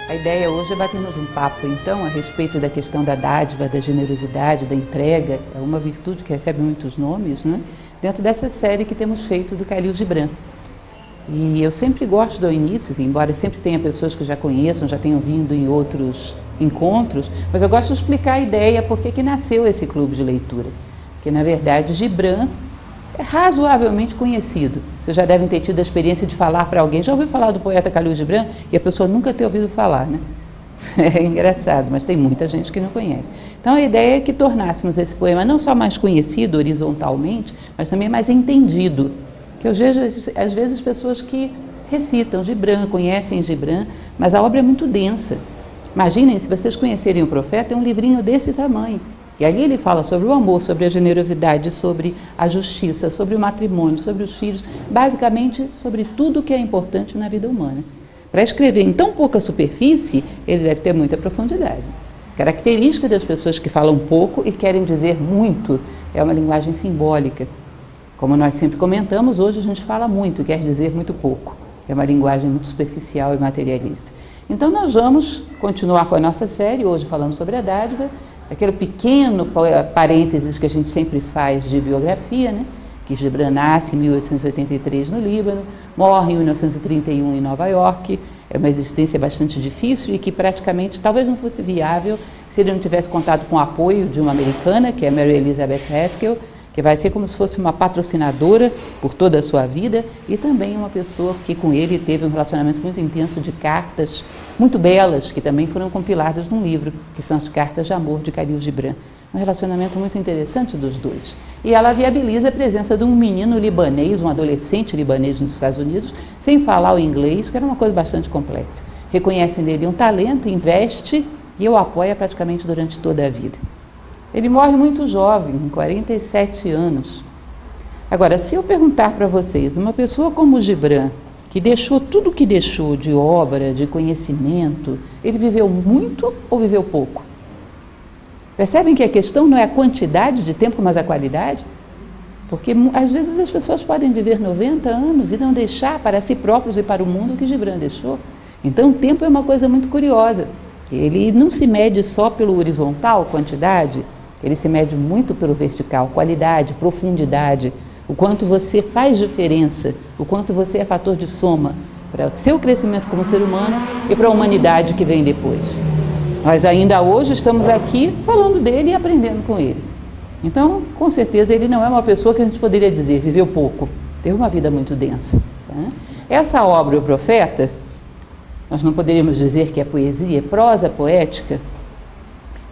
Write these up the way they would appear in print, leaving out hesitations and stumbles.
A ideia hoje é batermos um papo, então, a respeito da questão da dádiva, da generosidade, da entrega, é uma virtude que recebe muitos nomes, né? Dentro dessa série que temos feito do Khalil Gibran. E eu sempre gosto do início, embora sempre tenha pessoas que já conheçam, já tenham vindo em outros encontros, mas eu gosto de explicar a ideia, por que nasceu esse clube de leitura. Porque, na verdade, Gibran é razoavelmente conhecido. Vocês já devem ter tido a experiência de falar para alguém, já ouviu falar do poeta Khalil Gibran? E a pessoa nunca ter ouvido falar, né? É engraçado, mas tem muita gente que não conhece. Então a ideia é que tornássemos esse poema não só mais conhecido horizontalmente, mas também mais entendido. Que eu vejo, às vezes, pessoas que recitam Gibran, conhecem Gibran, mas a obra é muito densa. Imaginem, se vocês conhecerem o Profeta, é um livrinho desse tamanho. E ali ele fala sobre o amor, sobre a generosidade, sobre a justiça, sobre o matrimônio, sobre os filhos, basicamente sobre tudo que é importante na vida humana. Para escrever em tão pouca superfície, ele deve ter muita profundidade. Característica das pessoas que falam pouco e querem dizer muito é uma linguagem simbólica. Como nós sempre comentamos, hoje a gente fala muito, quer dizer muito pouco. É uma linguagem muito superficial e materialista. Então nós vamos continuar com a nossa série, hoje falando sobre a dádiva, aquele pequeno parênteses que a gente sempre faz de biografia, né? Que Gibran nasce em 1883 no Líbano, morre em 1931 em Nova York, é uma existência bastante difícil e que praticamente talvez não fosse viável se ele não tivesse contado com o apoio de uma americana, que é Mary Elizabeth Haskell, que vai ser como se fosse uma patrocinadora por toda a sua vida e também uma pessoa que com ele teve um relacionamento muito intenso de cartas muito belas, que também foram compiladas num livro, que são as Cartas de Amor de Khalil Gibran. Um relacionamento muito interessante dos dois. E ela viabiliza a presença de um menino libanês, um adolescente libanês nos Estados Unidos, sem falar o inglês, que era uma coisa bastante complexa. Reconhecem nele um talento, investe e o apoia praticamente durante toda a vida. Ele morre muito jovem, com 47 anos. Agora, se eu perguntar para vocês, uma pessoa como Gibran, que deixou tudo o que deixou de obra, de conhecimento, ele viveu muito ou viveu pouco? Percebem que a questão não é a quantidade de tempo, mas a qualidade? Porque às vezes as pessoas podem viver 90 anos e não deixar para si próprios e para o mundo o que Gibran deixou. Então o tempo é uma coisa muito curiosa. Ele não se mede só pelo horizontal, quantidade, ele se mede muito pelo vertical, qualidade, profundidade, o quanto você faz diferença, o quanto você é fator de soma para o seu crescimento como ser humano e para a humanidade que vem depois. Nós ainda hoje estamos aqui falando dele e aprendendo com ele. Então, com certeza, ele não é uma pessoa que a gente poderia dizer, viveu pouco, teve uma vida muito densa. Tá? Essa obra, O Profeta, nós não poderíamos dizer que é poesia, é prosa poética,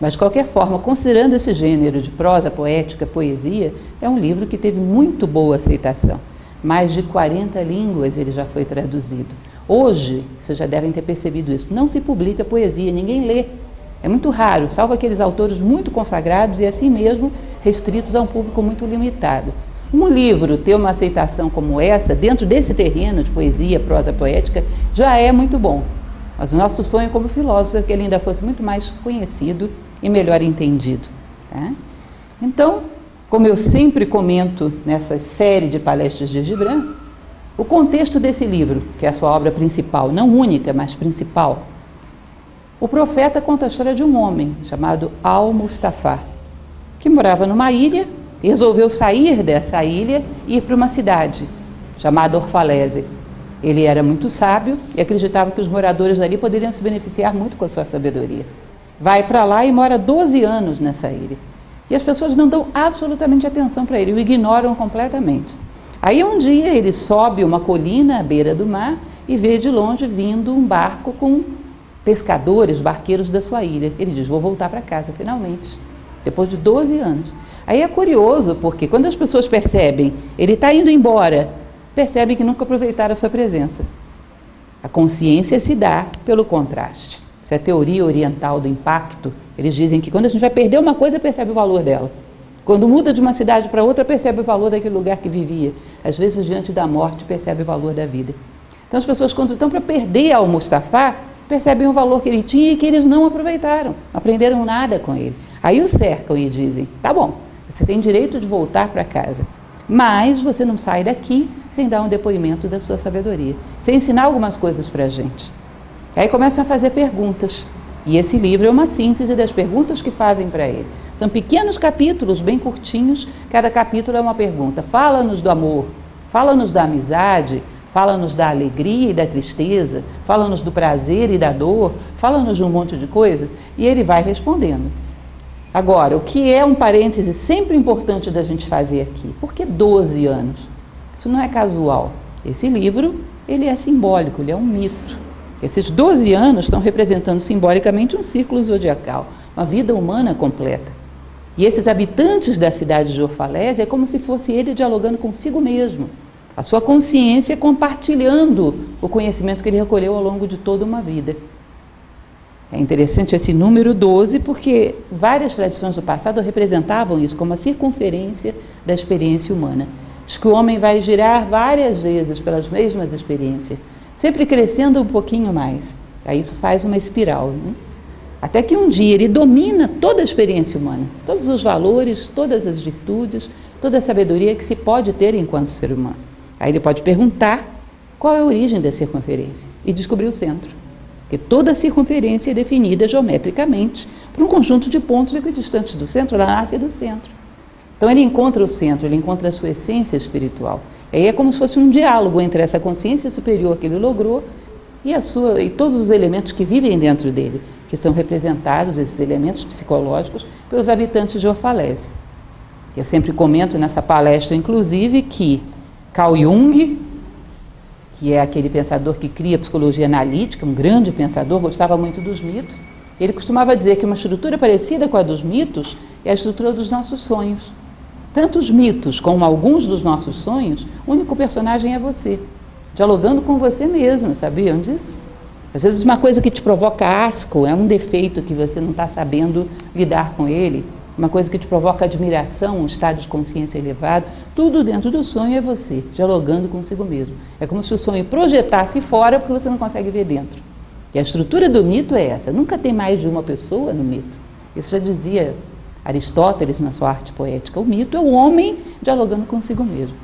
mas de qualquer forma, considerando esse gênero de prosa poética, poesia, é um livro que teve muito boa aceitação. Mais de 40 línguas ele já foi traduzido. Hoje, vocês já devem ter percebido isso, não se publica poesia, ninguém lê. É muito raro, salvo aqueles autores muito consagrados e assim mesmo restritos a um público muito limitado. Um livro ter uma aceitação como essa, dentro desse terreno de poesia, prosa poética, já é muito bom. Mas o nosso sonho como filósofo é que ele ainda fosse muito mais conhecido e melhor entendido. Tá? Então, como eu sempre comento nessa série de palestras de Gibran, o contexto desse livro, que é a sua obra principal, não única, mas principal, O Profeta conta a história de um homem chamado Al-Mustafa, que morava numa ilha e resolveu sair dessa ilha e ir para uma cidade chamada Orfalese. Ele era muito sábio e acreditava que os moradores dali poderiam se beneficiar muito com a sua sabedoria. Vai para lá e mora 12 anos nessa ilha. E as pessoas não dão absolutamente atenção para ele, o ignoram completamente. Aí um dia ele sobe uma colina à beira do mar e vê de longe vindo um barco com pescadores, barqueiros da sua ilha. Ele diz, vou voltar para casa finalmente, depois de 12 anos. Aí é curioso, porque quando as pessoas percebem, ele está indo embora, percebem que nunca aproveitaram a sua presença. A consciência se dá pelo contraste. Essa é a teoria oriental do impacto. Eles dizem que quando a gente vai perder uma coisa, percebe o valor dela. Quando muda de uma cidade para outra, percebe o valor daquele lugar que vivia. Às vezes, diante da morte, percebe o valor da vida. Então, as pessoas, quando estão para perder ao Mustafa, percebem o valor que ele tinha e que eles não aproveitaram. Não aprenderam nada com ele. Aí o cercam e dizem, tá bom, você tem direito de voltar para casa, mas você não sai daqui sem dar um depoimento da sua sabedoria, sem ensinar algumas coisas para a gente. Aí começam a fazer perguntas. E esse livro é uma síntese das perguntas que fazem para ele. São pequenos capítulos, bem curtinhos, cada capítulo é uma pergunta. Fala-nos do amor, fala-nos da amizade, fala-nos da alegria e da tristeza, fala-nos do prazer e da dor, fala-nos de um monte de coisas, e ele vai respondendo. Agora, o que é um parêntese sempre importante da gente fazer aqui? Por que 12 anos? Isso não é casual. Esse livro, ele é simbólico, ele é um mito. Esses 12 anos estão representando simbolicamente um círculo zodiacal, uma vida humana completa. E esses habitantes da cidade de Orfalésia é como se fosse ele dialogando consigo mesmo, a sua consciência compartilhando o conhecimento que ele recolheu ao longo de toda uma vida. É interessante esse número 12 porque várias tradições do passado representavam isso como a circunferência da experiência humana. Diz que o homem vai girar várias vezes pelas mesmas experiências, sempre crescendo um pouquinho mais. Aí isso faz uma espiral, né? Até que um dia ele domina toda a experiência humana, todos os valores, todas as virtudes, toda a sabedoria que se pode ter enquanto ser humano. Aí ele pode perguntar qual é a origem da circunferência e descobrir o centro. Porque toda a circunferência é definida geometricamente por um conjunto de pontos equidistantes do centro, ela nasce do centro. Então ele encontra o centro, ele encontra a sua essência espiritual. E aí é como se fosse um diálogo entre essa consciência superior que ele logrou e todos os elementos que vivem dentro dele, que são representados, esses elementos psicológicos, pelos habitantes de Orfalésia. Eu sempre comento nessa palestra, inclusive, que Carl Jung, que é aquele pensador que cria a psicologia analítica, um grande pensador, gostava muito dos mitos, ele costumava dizer que uma estrutura parecida com a dos mitos é a estrutura dos nossos sonhos. Tanto os mitos como alguns dos nossos sonhos, o único personagem é você, dialogando com você mesmo, sabiam disso? Às vezes uma coisa que te provoca asco é um defeito que você não está sabendo lidar com ele, uma coisa que te provoca admiração, um estado de consciência elevado, tudo dentro do sonho é você, dialogando consigo mesmo. É como se o sonho projetasse fora porque você não consegue ver dentro. E a estrutura do mito é essa, nunca tem mais de uma pessoa no mito. Isso já dizia Aristóteles na sua arte poética, o mito é o homem dialogando consigo mesmo.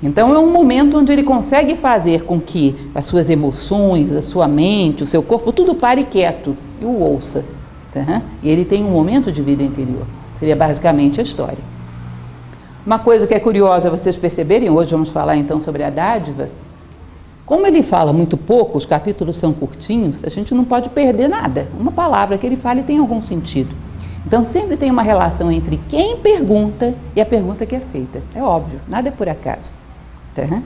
Então é um momento onde ele consegue fazer com que as suas emoções, a sua mente, o seu corpo, tudo pare quieto e o ouça. Tá? E ele tem um momento de vida interior. Seria basicamente a história. Uma coisa que é curiosa vocês perceberem, hoje vamos falar então sobre a dádiva, como ele fala muito pouco, os capítulos são curtinhos, a gente não pode perder nada. Uma palavra que ele fala e tem algum sentido. Então sempre tem uma relação entre quem pergunta e a pergunta que é feita. É óbvio, nada é por acaso. Tá?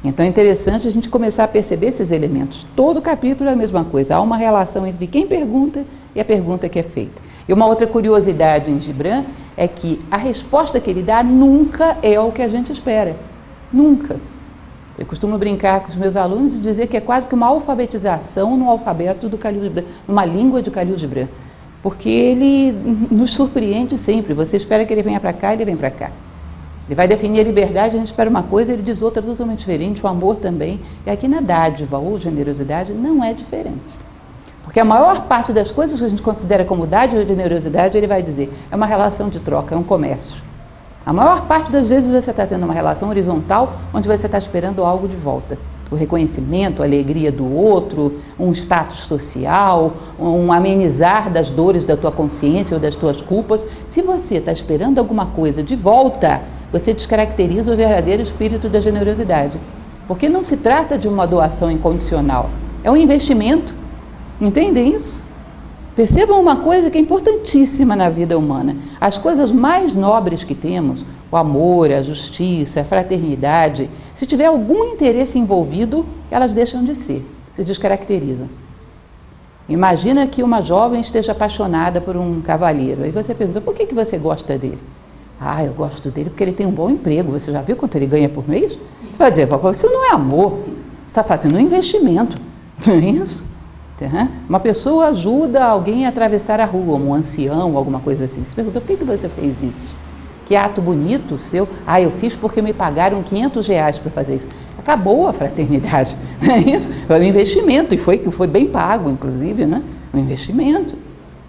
Então é interessante a gente começar a perceber esses elementos. Todo capítulo é a mesma coisa, há uma relação entre quem pergunta e a pergunta que é feita. E uma outra curiosidade em Gibran é que a resposta que ele dá nunca é o que a gente espera. Nunca. Eu costumo brincar com os meus alunos e dizer que é quase que uma alfabetização no alfabeto do Khalil Gibran, numa língua de Khalil Gibran. Porque ele nos surpreende sempre. Você espera que ele venha para cá, ele vem para cá. Ele vai definir a liberdade, a gente espera uma coisa, ele diz outra totalmente diferente, o amor também. E aqui na dádiva ou generosidade não é diferente. Porque a maior parte das coisas que a gente considera como dádiva ou generosidade, ele vai dizer, é uma relação de troca, é um comércio. A maior parte das vezes você está tendo uma relação horizontal, onde você está esperando algo de volta. O reconhecimento, a alegria do outro, um status social, um amenizar das dores da tua consciência ou das tuas culpas. Se você está esperando alguma coisa de volta, você descaracteriza o verdadeiro espírito da generosidade. Porque não se trata de uma doação incondicional, é um investimento. Entendem isso? Percebam uma coisa que é importantíssima na vida humana. As coisas mais nobres que temos, o amor, a justiça, a fraternidade, se tiver algum interesse envolvido, elas deixam de ser, se descaracterizam. Imagina que uma jovem esteja apaixonada por um cavalheiro. Aí você pergunta, por que você gosta dele? Ah, eu gosto dele porque ele tem um bom emprego. Você já viu quanto ele ganha por mês? Você vai dizer, papai, isso não é amor. Você está fazendo um investimento. Não é isso? Uma pessoa ajuda alguém a atravessar a rua, um ancião, alguma coisa assim. Você pergunta, por que você fez isso? Que ato bonito seu. Ah, eu fiz porque me pagaram R$500 para fazer isso. Acabou a fraternidade. Não é isso? Foi um investimento e foi bem pago, inclusive, né? Um investimento.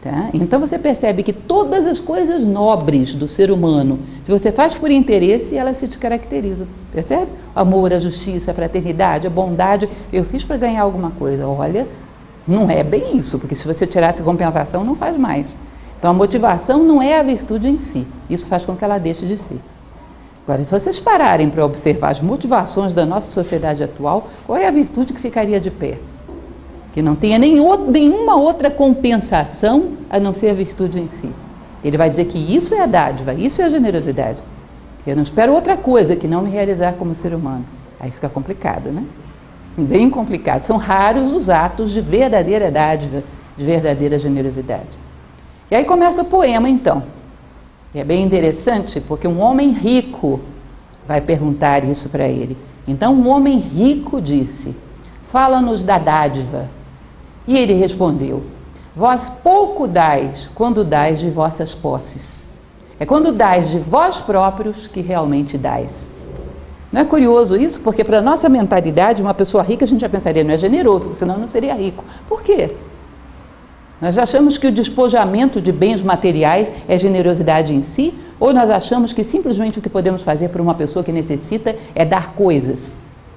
Tá? Então você percebe que todas as coisas nobres do ser humano, se você faz por interesse, elas se descaracterizam. Percebe? O amor, a justiça, a fraternidade, a bondade. Eu fiz para ganhar alguma coisa. Olha, Não é bem isso, porque se você tirasse a compensação, não faz mais. Então a motivação não é a virtude em si, isso faz com que ela deixe de ser. Agora, se vocês pararem para observar as motivações da nossa sociedade atual, qual é a virtude que ficaria de pé? Que não tenha nenhuma outra compensação a não ser a virtude em si. Ele vai dizer que isso é a dádiva, isso é a generosidade. Eu não espero outra coisa que não me realizar como ser humano. Aí fica complicado, né? Bem complicado. São raros os atos de verdadeira dádiva, de verdadeira generosidade. E aí começa o poema, então. E é bem interessante, porque um homem rico vai perguntar isso para ele. Então, um homem rico disse: fala-nos da dádiva. E ele respondeu: vós pouco dais quando dais de vossas posses. É quando dais de vós próprios que realmente dais. Não é curioso isso? Porque para a nossa mentalidade, uma pessoa rica, a gente já pensaria, não é generoso, senão não seria rico. Por quê? Nós achamos que o despojamento de bens materiais é generosidade em si? Ou nós achamos que simplesmente o que podemos fazer para uma pessoa que necessita é dar coisas?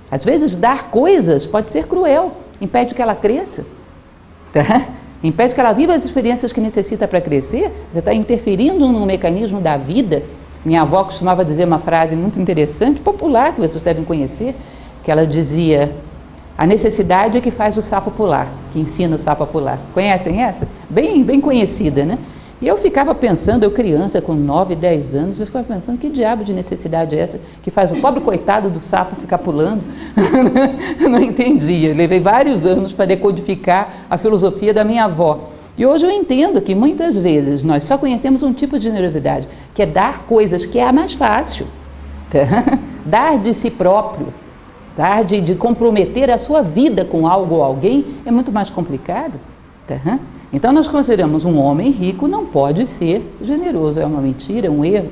Às vezes, dar coisas pode ser cruel, impede que ela cresça. Tá? Impede que ela viva as experiências que necessita para crescer. Você está interferindo no mecanismo da vida. Minha avó costumava dizer uma frase muito interessante, popular, que vocês devem conhecer, que ela dizia: a necessidade é que faz o sapo pular, que ensina o sapo a pular. Conhecem essa? Bem conhecida, né? E eu ficava pensando, eu criança com 9, 10 anos, eu ficava pensando, que diabo de necessidade é essa que faz o pobre coitado do sapo ficar pulando? Eu não entendia, levei vários anos para decodificar a filosofia da minha avó. E hoje eu entendo que muitas vezes nós só conhecemos um tipo de generosidade, que é dar coisas, que é a mais fácil. Tá? Dar de si próprio, dar de comprometer a sua vida com algo ou alguém é muito mais complicado. Tá? Então nós consideramos um homem rico não pode ser generoso, é uma mentira, é um erro.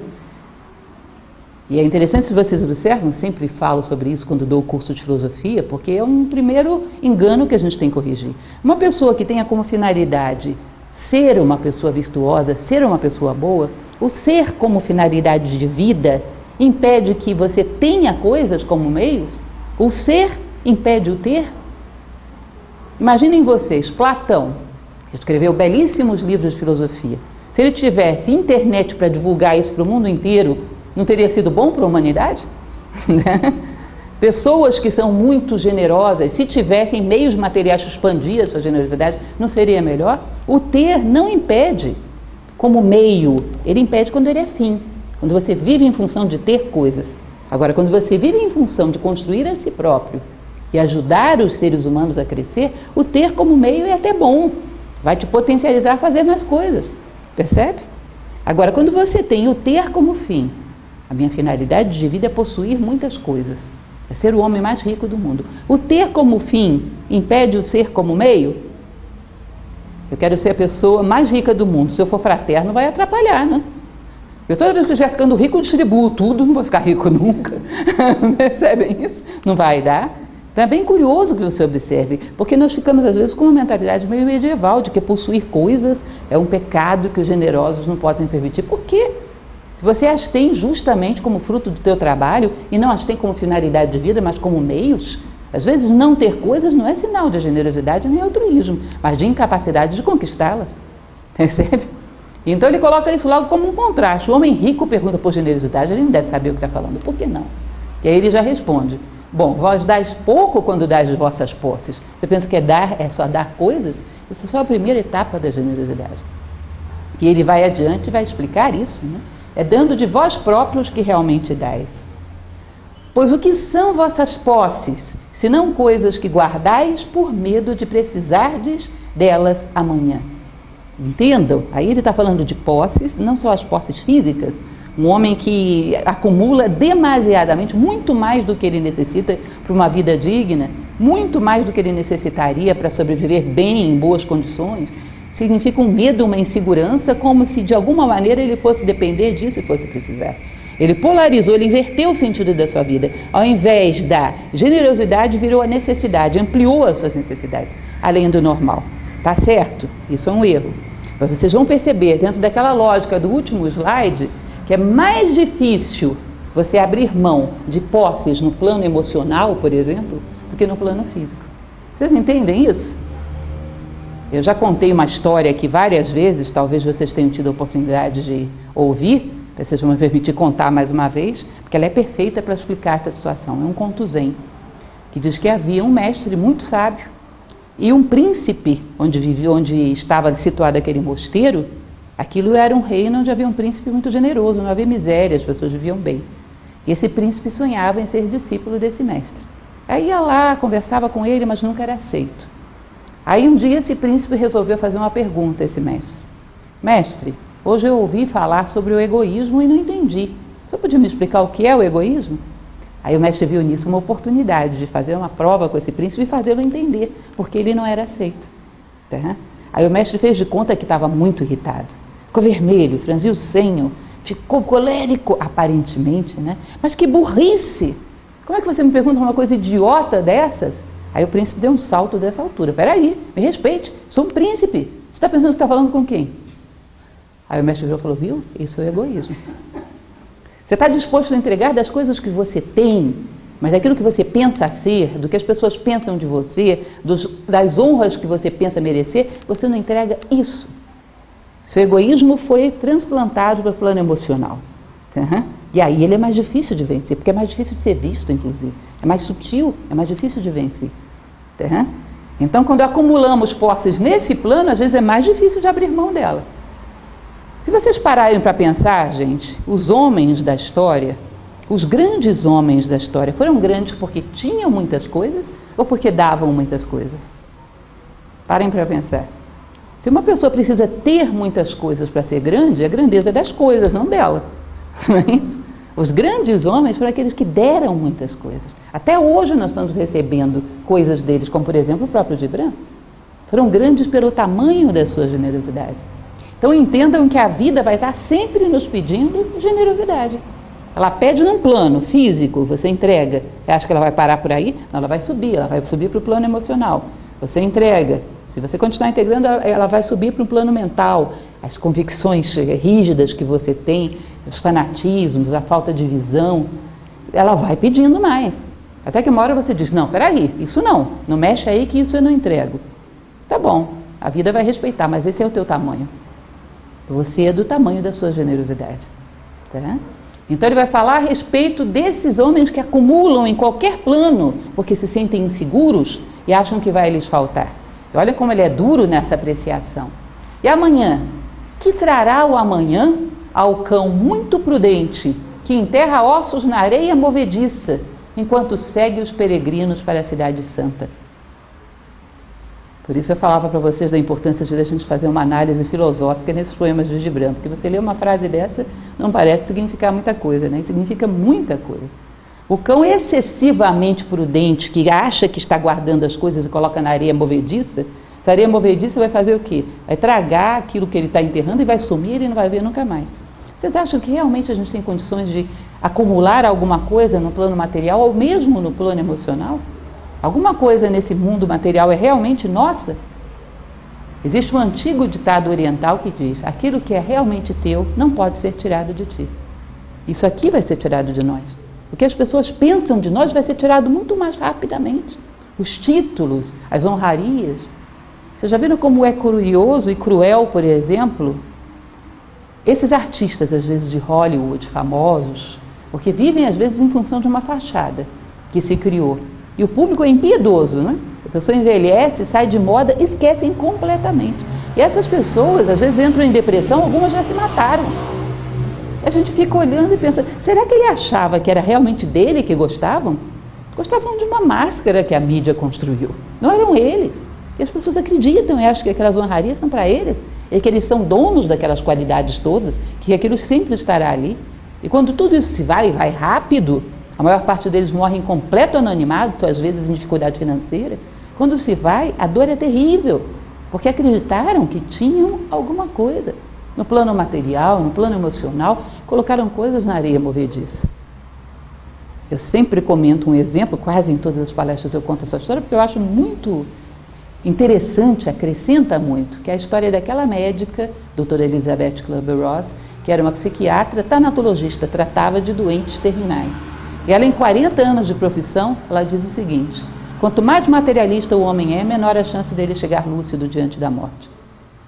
E é interessante, se vocês observam, sempre falo sobre isso quando dou o curso de filosofia, porque é um primeiro engano que a gente tem que corrigir. Uma pessoa que tenha como finalidade ser uma pessoa virtuosa, ser uma pessoa boa, o ser como finalidade de vida impede que você tenha coisas como meios? O ser impede o ter? Imaginem vocês, Platão, que escreveu belíssimos livros de filosofia. Se ele tivesse internet para divulgar isso para o mundo inteiro, não teria sido bom para a humanidade? Pessoas que são muito generosas, se tivessem meios materiais para expandir a sua generosidade, não seria melhor? O ter não impede como meio, ele impede quando ele é fim. Quando você vive em função de ter coisas. Agora, quando você vive em função de construir a si próprio e ajudar os seres humanos a crescer, o ter como meio é até bom. Vai te potencializar a fazer mais coisas. Percebe? Agora, quando você tem o ter como fim, a minha finalidade de vida é possuir muitas coisas. É ser o homem mais rico do mundo. O ter como fim impede o ser como meio? Eu quero ser a pessoa mais rica do mundo. Se eu for fraterno, vai atrapalhar, né? Eu toda vez que eu estiver ficando rico, eu distribuo tudo, não vou ficar rico nunca. Percebem isso? Não vai dar. Então é bem curioso que você observe, porque nós ficamos às vezes com uma mentalidade meio medieval, de que possuir coisas é um pecado que os generosos não podem permitir. Por quê? Se você as tem justamente como fruto do teu trabalho e não as tem como finalidade de vida, mas como meios, às vezes não ter coisas não é sinal de generosidade nem altruísmo, mas de incapacidade de conquistá-las. Percebe? Então ele coloca isso logo como um contraste. O homem rico pergunta por generosidade, ele não deve saber o que está falando. Por que não? E aí ele já responde: bom, vós dais pouco quando dais de vossas posses. Você pensa que é só dar coisas? Isso é só a primeira etapa da generosidade. E ele vai adiante e vai explicar isso, né? É dando de vós próprios que realmente dais. Pois o que são vossas posses, senão coisas que guardais por medo de precisardes delas amanhã? Entendam? Aí ele está falando de posses, não só as posses físicas. Um homem que acumula demasiadamente, muito mais do que ele necessita para uma vida digna, muito mais do que ele necessitaria para sobreviver bem, em boas condições. Significa um medo, uma insegurança, como se de alguma maneira ele fosse depender disso e fosse precisar. Ele polarizou, ele inverteu o sentido da sua vida. Ao invés da generosidade, virou a necessidade, ampliou as suas necessidades, além do normal. Tá certo? Isso é um erro. Mas vocês vão perceber, dentro daquela lógica do último slide, que é mais difícil você abrir mão de posses no plano emocional, por exemplo, do que no plano físico. Vocês entendem isso? Eu já contei uma história aqui várias vezes, talvez vocês tenham tido a oportunidade de ouvir, vocês vão me permitir contar mais uma vez, porque ela é perfeita para explicar essa situação. É um conto zen, que diz que havia um mestre muito sábio e um príncipe, onde estava situado aquele mosteiro. Aquilo era um reino onde havia um príncipe muito generoso, não havia miséria, as pessoas viviam bem. E esse príncipe sonhava em ser discípulo desse mestre. Aí ia lá, conversava com ele, mas nunca era aceito. Aí um dia esse príncipe resolveu fazer uma pergunta a esse mestre. Mestre, hoje eu ouvi falar sobre o egoísmo e não entendi. Você podia me explicar o que é o egoísmo? Aí o mestre viu nisso uma oportunidade de fazer uma prova com esse príncipe e fazê-lo entender, porque ele não era aceito. Tá? Aí o mestre fez de conta que estava muito irritado. Ficou vermelho, franziu o senho, ficou colérico, aparentemente, né? Mas que burrice! Como é que você me pergunta uma coisa idiota dessas? Aí o príncipe deu um salto dessa altura. Peraí, me respeite, sou um príncipe. Você está pensando que está falando com quem? Aí o mestre virou e falou, viu? Isso é egoísmo. Você está disposto a entregar das coisas que você tem, mas daquilo que você pensa ser, do que as pessoas pensam de você, das honras que você pensa merecer, você não entrega isso. Seu egoísmo foi transplantado para o plano emocional. Uhum. E aí ele é mais difícil de vencer, porque é mais difícil de ser visto, inclusive. É mais sutil, é mais difícil de vencer. Uhum. Então, quando acumulamos posses nesse plano, às vezes é mais difícil de abrir mão dela. Se vocês pararem para pensar, gente, os homens da história, os grandes homens da história, foram grandes porque tinham muitas coisas ou porque davam muitas coisas? Parem para pensar. Se uma pessoa precisa ter muitas coisas para ser grande, a grandeza é das coisas, não dela. Não é isso? Os grandes homens foram aqueles que deram muitas coisas. Até hoje nós estamos recebendo coisas deles, como por exemplo o próprio Gibran. Foram grandes pelo tamanho da sua generosidade. Então entendam que a vida vai estar sempre nos pedindo generosidade. Ela pede num plano físico, você entrega. Você acha que ela vai parar por aí? Não, ela vai subir para o plano emocional. Você entrega. Se você continuar integrando, ela vai subir para um plano mental. As convicções rígidas que você tem, os fanatismos, a falta de visão, ela vai pedindo mais. Até que uma hora você diz, não, peraí, isso não mexe aí que isso eu não entrego. Tá bom, a vida vai respeitar, mas esse é o teu tamanho. Você é do tamanho da sua generosidade. Tá? Então ele vai falar a respeito desses homens que acumulam em qualquer plano, porque se sentem inseguros e acham que vai lhes faltar. E olha como ele é duro nessa apreciação. E amanhã? Que trará o amanhã ao cão muito prudente, que enterra ossos na areia movediça, enquanto segue os peregrinos para a cidade santa? Por isso eu falava para vocês da importância de a gente fazer uma análise filosófica nesses poemas de Gibran, porque você lê uma frase dessa, não parece significar muita coisa, né? Significa muita coisa. O cão excessivamente prudente, que acha que está guardando as coisas e coloca na areia movediça, essa areia movediça vai fazer o quê? Vai tragar aquilo que ele está enterrando e vai sumir e ele não vai ver nunca mais. Vocês acham que realmente a gente tem condições de acumular alguma coisa no plano material ou mesmo no plano emocional? Alguma coisa nesse mundo material é realmente nossa? Existe um antigo ditado oriental que diz, aquilo que é realmente teu não pode ser tirado de ti. Isso aqui vai ser tirado de nós. O que as pessoas pensam de nós vai ser tirado muito mais rapidamente. Os títulos, as honrarias. Vocês já viram como é curioso e cruel, por exemplo, esses artistas, às vezes, de Hollywood, famosos, porque vivem, às vezes, em função de uma fachada que se criou. E o público é impiedoso, né? A pessoa envelhece, sai de moda, esquecem completamente. E essas pessoas, às vezes, entram em depressão, algumas já se mataram. A gente fica olhando e pensa, será que ele achava que era realmente dele que gostavam? Gostavam de uma máscara que a mídia construiu. Não eram eles. E as pessoas acreditam e acham que aquelas honrarias são para eles, e que eles são donos daquelas qualidades todas, que aquilo sempre estará ali. E quando tudo isso se vai e vai rápido, a maior parte deles morre em completo anonimato, às vezes em dificuldade financeira. Quando se vai, a dor é terrível, porque acreditaram que tinham alguma coisa. No plano material, no plano emocional, colocaram coisas na areia movediça. Eu sempre comento um exemplo, quase em todas as palestras eu conto essa história, porque eu acho muito interessante, acrescenta muito, que é a história daquela médica, doutora Elizabeth Kübler-Ross, que era uma psiquiatra tanatologista, tratava de doentes terminais. E ela, em 40 anos de profissão, ela diz o seguinte, Quanto mais materialista o homem é, menor a chance dele chegar lúcido diante da morte.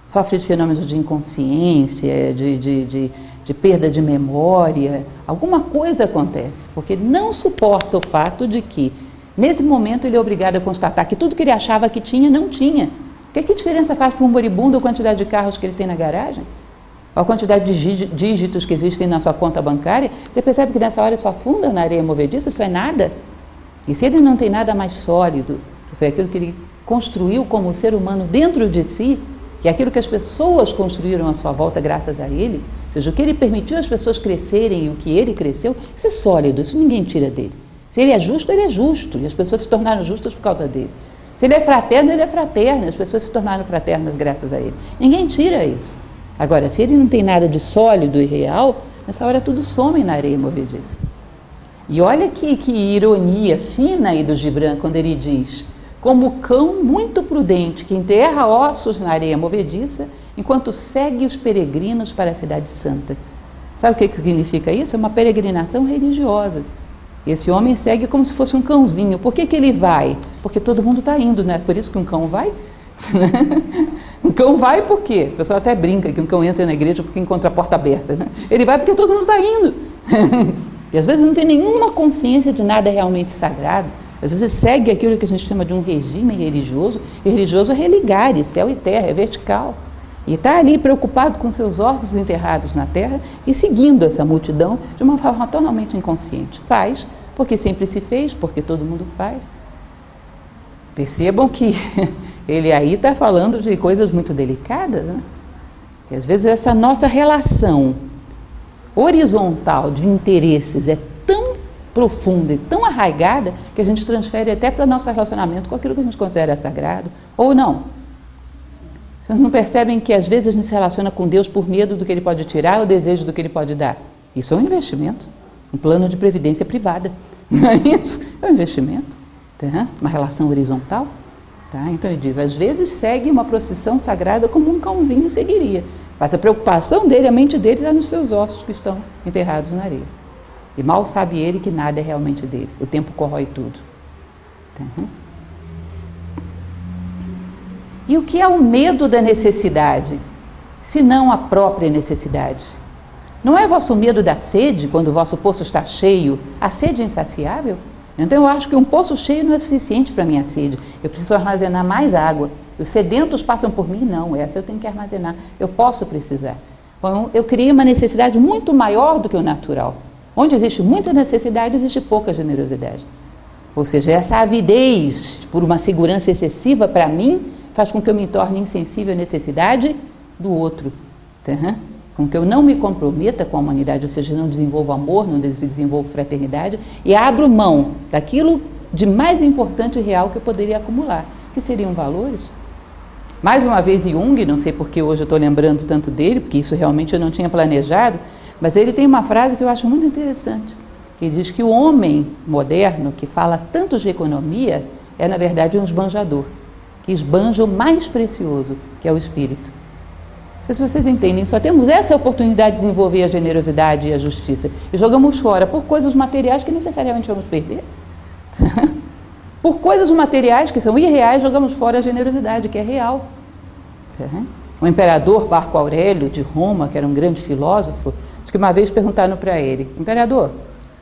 Sofre de fenômenos de inconsciência, de perda de memória, alguma coisa acontece, porque ele não suporta o fato de que, nesse momento, ele é obrigado a constatar que tudo que ele achava que tinha, não tinha. Que diferença faz para um moribundo a quantidade de carros que ele tem na garagem? A quantidade de dígitos que existem na sua conta bancária? Você percebe que nessa hora ele só afunda na areia movediça? Isso é nada. E se ele não tem nada mais sólido, que foi aquilo que ele construiu como ser humano dentro de si, que é aquilo que as pessoas construíram à sua volta graças a ele, ou seja, o que ele permitiu as pessoas crescerem e o que ele cresceu, isso é sólido, isso ninguém tira dele. Se ele é justo, e as pessoas se tornaram justas por causa dele. Se ele é fraterno, ele é fraterno, as pessoas se tornaram fraternas graças a ele. Ninguém tira isso. Agora, se ele não tem nada de sólido e real, nessa hora tudo some na areia movediça. E olha que ironia fina aí do Gibran quando ele diz: como o cão muito prudente que enterra ossos na areia movediça, enquanto segue os peregrinos para a cidade santa. Sabe o que significa isso? É uma peregrinação religiosa. Esse homem segue como se fosse um cãozinho. Por que ele vai? Porque todo mundo está indo, não é por isso que um cão vai? Um cão vai por quê? O pessoal até brinca que um cão entra na igreja porque encontra a porta aberta. Né? Ele vai porque todo mundo está indo. E às vezes não tem nenhuma consciência de nada realmente sagrado. Às vezes segue aquilo que a gente chama de um regime religioso. E religioso é religare, céu e terra, é vertical. E está ali preocupado com seus ossos enterrados na terra e seguindo essa multidão de uma forma totalmente inconsciente. Faz, porque sempre se fez, porque todo mundo faz. Percebam que ele aí está falando de coisas muito delicadas, né? E às vezes essa nossa relação horizontal de interesses é tão profunda e tão arraigada que a gente transfere até para o nosso relacionamento com aquilo que a gente considera sagrado, ou não. Vocês não percebem que às vezes a gente se relaciona com Deus por medo do que Ele pode tirar ou desejo do que Ele pode dar? Isso é um investimento, um plano de previdência privada. Não é isso? É um investimento, tá? Uma relação horizontal. Tá? Então ele diz, às vezes segue uma procissão sagrada como um cãozinho seguiria. Mas a preocupação dele, a mente dele está nos seus ossos que estão enterrados na areia. E mal sabe ele que nada é realmente dele. O tempo corrói tudo. Tá? E o que é o medo da necessidade, se não a própria necessidade? Não é vosso medo da sede, quando o vosso poço está cheio, a sede é insaciável? Então eu acho que um poço cheio não é suficiente para a minha sede. Eu preciso armazenar mais água. Os sedentos passam por mim? Não, essa eu tenho que armazenar. Eu posso precisar. Então, eu criei uma necessidade muito maior do que o natural. Onde existe muita necessidade, existe pouca generosidade. Ou seja, essa avidez por uma segurança excessiva para mim faz com que eu me torne insensível à necessidade do outro. Tá? Com que eu não me comprometa com a humanidade, ou seja, não desenvolvo amor, não desenvolvo fraternidade e abro mão daquilo de mais importante e real que eu poderia acumular, que seriam valores. Mais uma vez Jung, não sei porque hoje eu estou lembrando tanto dele, porque isso realmente eu não tinha planejado, mas ele tem uma frase que eu acho muito interessante, que ele diz que o homem moderno, que fala tanto de economia, é na verdade um esbanjador, que esbanja o mais precioso, que é o espírito. Não sei se vocês entendem, só temos essa oportunidade de desenvolver a generosidade e a justiça, e jogamos fora por coisas materiais que necessariamente vamos perder. Por coisas materiais que são irreais, jogamos fora a generosidade, que é real. O imperador Marco Aurélio de Roma, que era um grande filósofo, acho que uma vez perguntaram para ele, imperador,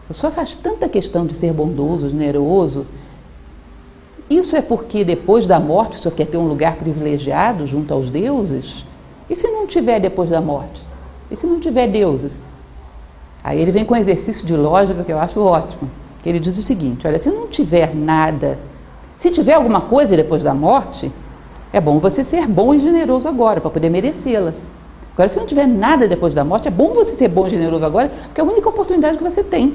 o senhor faz tanta questão de ser bondoso, generoso, isso é porque depois da morte o senhor quer ter um lugar privilegiado junto aos deuses? E se não tiver depois da morte? E se não tiver deuses? Aí ele vem com um exercício de lógica que eu acho ótimo. Que ele diz o seguinte, olha, se não tiver nada, se tiver alguma coisa depois da morte, é bom você ser bom e generoso agora, para poder merecê-las. Agora, se não tiver nada depois da morte, é bom você ser bom e generoso agora, porque é a única oportunidade que você tem.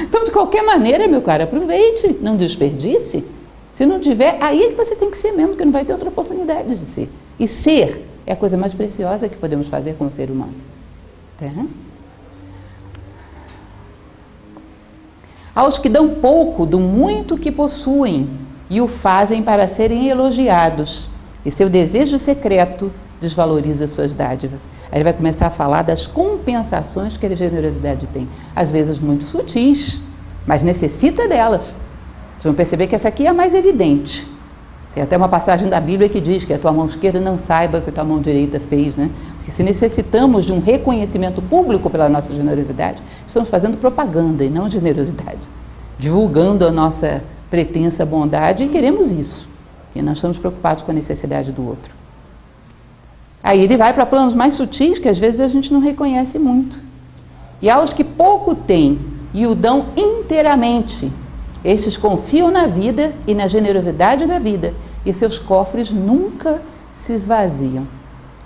Então, de qualquer maneira, meu caro, aproveite, não desperdice. Se não tiver, aí é que você tem que ser mesmo, porque não vai ter outra oportunidade de ser. E ser é a coisa mais preciosa que podemos fazer como ser humano. Tá? Aos que dão pouco do muito que possuem e o fazem para serem elogiados, e seu desejo secreto desvaloriza suas dádivas. Aí ele vai começar a falar das compensações que a generosidade tem, às vezes muito sutis, mas necessita delas. Vocês vão perceber que essa aqui é a mais evidente. Tem até uma passagem da Bíblia que diz que a tua mão esquerda não saiba o que a tua mão direita fez, né? Porque se necessitamos de um reconhecimento público pela nossa generosidade, estamos fazendo propaganda e não generosidade, divulgando a nossa pretensa bondade, e queremos isso. E nós estamos preocupados com a necessidade do outro. Aí ele vai para planos mais sutis, que às vezes a gente não reconhece muito. E aos que pouco têm e o dão inteiramente, estes confiam na vida e na generosidade da vida, e seus cofres nunca se esvaziam.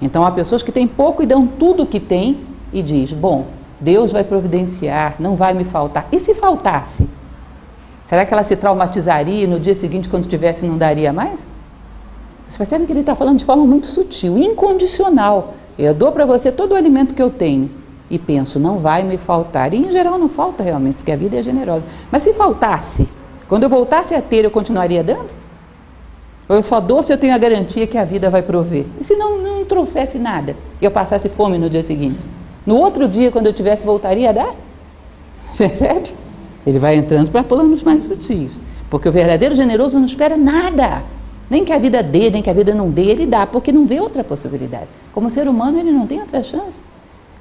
Então há pessoas que têm pouco e dão tudo o que têm e diz, bom, Deus vai providenciar, não vai me faltar. E se faltasse? Será que ela se traumatizaria e no dia seguinte, quando tivesse, não daria mais? Vocês percebem que ele está falando de forma muito sutil, incondicional. Eu dou para você todo o alimento que eu tenho e penso, não vai me faltar. E em geral não falta realmente, porque a vida é generosa. Mas se faltasse, quando eu voltasse a ter, eu continuaria dando? Ou eu só dou se eu tenho a garantia que a vida vai prover? E se não trouxesse nada e eu passasse fome no dia seguinte? No outro dia, quando eu tivesse, voltaria a dar? Percebe? Ele vai entrando para planos mais sutis. Porque o verdadeiro generoso não espera nada. Nem que a vida dê, nem que a vida não dê, ele dá, porque não vê outra possibilidade. Como ser humano, ele não tem outra chance.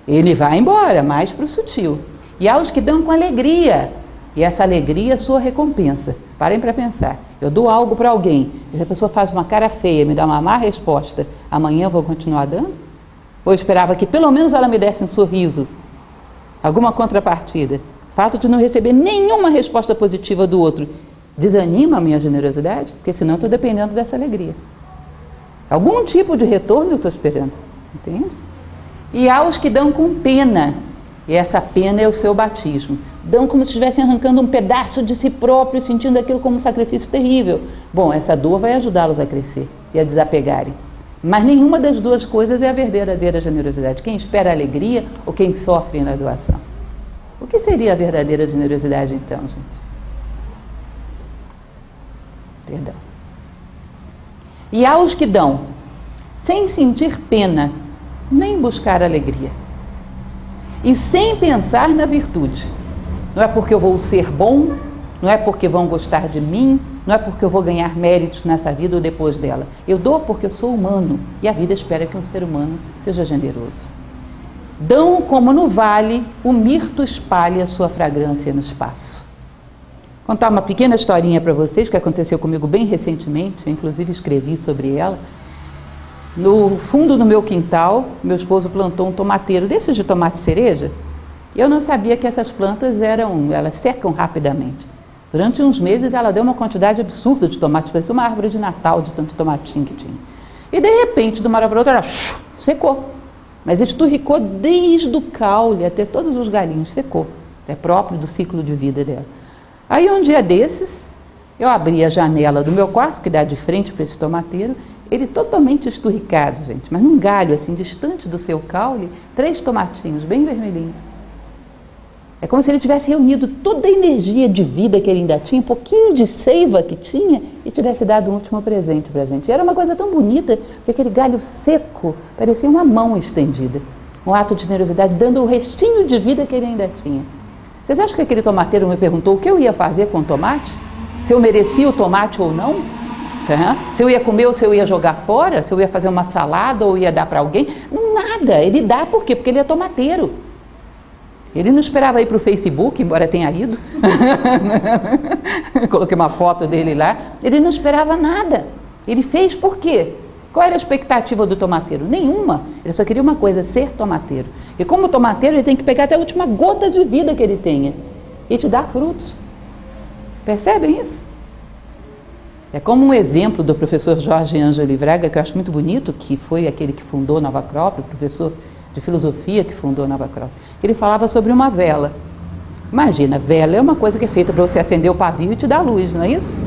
Ele vai embora, mais para o sutil. E há os que dão com alegria. E essa alegria é sua recompensa. Parem para pensar. Eu dou algo para alguém, e se a pessoa faz uma cara feia, me dá uma má resposta, amanhã eu vou continuar dando? Ou eu esperava que pelo menos ela me desse um sorriso? Alguma contrapartida? O fato de não receber nenhuma resposta positiva do outro desanima a minha generosidade? Porque senão eu estou dependendo dessa alegria. Algum tipo de retorno eu estou esperando. Entende? E há os que dão com pena, e essa pena é o seu batismo. Dão como se estivessem arrancando um pedaço de si próprio, sentindo aquilo como um sacrifício terrível. Bom, essa dor vai ajudá-los a crescer e a desapegarem. Mas nenhuma das duas coisas é a verdadeira generosidade. Quem espera a alegria ou quem sofre na doação? O que seria a verdadeira generosidade então, gente? Perdão. E há os que dão sem sentir pena, nem buscar alegria. E sem pensar na virtude. Não é porque eu vou ser bom, não é porque vão gostar de mim, não é porque eu vou ganhar méritos nessa vida ou depois dela. Eu dou porque eu sou humano e a vida espera que um ser humano seja generoso. Dão como no vale, o mirto espalha sua fragrância no espaço. Vou contar uma pequena historinha para vocês que aconteceu comigo bem recentemente, eu inclusive escrevi sobre ela. No fundo do meu quintal, meu esposo plantou um tomateiro desses de tomate cereja, e eu não sabia que essas plantas elas secam rapidamente. Durante uns meses ela deu uma quantidade absurda de tomates, parecia uma árvore de Natal de tanto tomatinho que tinha. E de repente, de uma hora para outra, ela secou. Mas esturricou desde o caule até todos os galinhos, secou. É próprio do ciclo de vida dela. Aí um dia desses, eu abri a janela do meu quarto, que dá de frente para esse tomateiro, ele totalmente esturricado, gente, mas num galho assim, distante do seu caule, 3 tomatinhos bem vermelhinhos. É como se ele tivesse reunido toda a energia de vida que ele ainda tinha, um pouquinho de seiva que tinha, e tivesse dado um último presente para a gente. E era uma coisa tão bonita, que aquele galho seco parecia uma mão estendida, um ato de generosidade, dando o restinho de vida que ele ainda tinha. Vocês acham que aquele tomateiro me perguntou o que eu ia fazer com o tomate? Se eu merecia o tomate ou não? Se eu ia comer ou se eu ia jogar fora, se eu ia fazer uma salada ou ia dar para alguém, não, nada, ele dá por quê? Porque ele é tomateiro. Ele não esperava ir para o Facebook, embora tenha ido, coloquei uma foto dele lá, ele não esperava nada, ele fez por quê? Qual era a expectativa do tomateiro? Nenhuma, ele só queria uma coisa, ser tomateiro. E como tomateiro ele tem que pegar até a última gota de vida que ele tenha e te dar frutos. Percebem isso? É como um exemplo do professor Jorge Ângelo Braga, que eu acho muito bonito, que foi aquele que fundou Nova Acrópole, professor de filosofia que fundou Nova Acrópole. Ele falava sobre uma vela. Imagina, vela é uma coisa que é feita para você acender o pavio e te dar luz, não é isso?